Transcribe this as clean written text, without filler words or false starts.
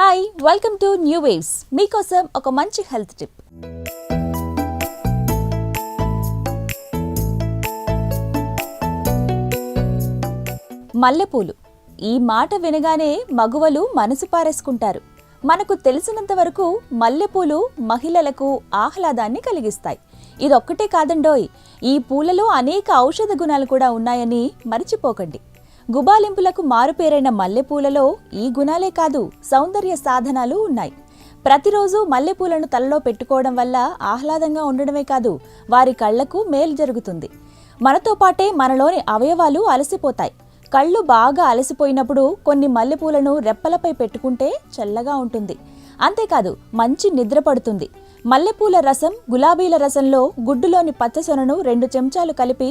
Hi welcome to new waves. మీకోసం ఒక మంచి హెల్త్ టిప్. మల్లెపూలు ఈ మాట వినగానే మగువలు మనసు పారేసుకుంటారు. మనకు తెలిసినంత వరకు మల్లెపూలు మహిళలకు ఆహ్లాదాన్ని కలిగిస్తాయి. ఇదొక్కటే కాదండోయ్, ఈ పూలలో అనేక ఔషధ గుణాలు కూడా ఉన్నాయని మరిచిపోకండి. గుబాలింపులకు మారుపేరైన మల్లెపూలలో ఈ గుణాలే కాదు, సౌందర్య సాధనాలు ఉన్నాయి. ప్రతిరోజు మల్లెపూలను తలలో పెట్టుకోవడం వల్ల ఆహ్లాదంగా ఉండడమే కాదు, వారి కళ్లకు మేలు జరుగుతుంది. మనతో పాటే మనలోని అవయవాలు అలసిపోతాయి. కళ్ళు బాగా అలసిపోయినప్పుడు కొన్ని మల్లెపూలను రెప్పలపై పెట్టుకుంటే చల్లగా ఉంటుంది. అంతేకాదు, మంచి నిద్ర పడుతుంది. మల్లెపూల రసం గులాబీల రసంలో గుడ్డులోని పచ్చసొనను 2 చెంచాలు కలిపి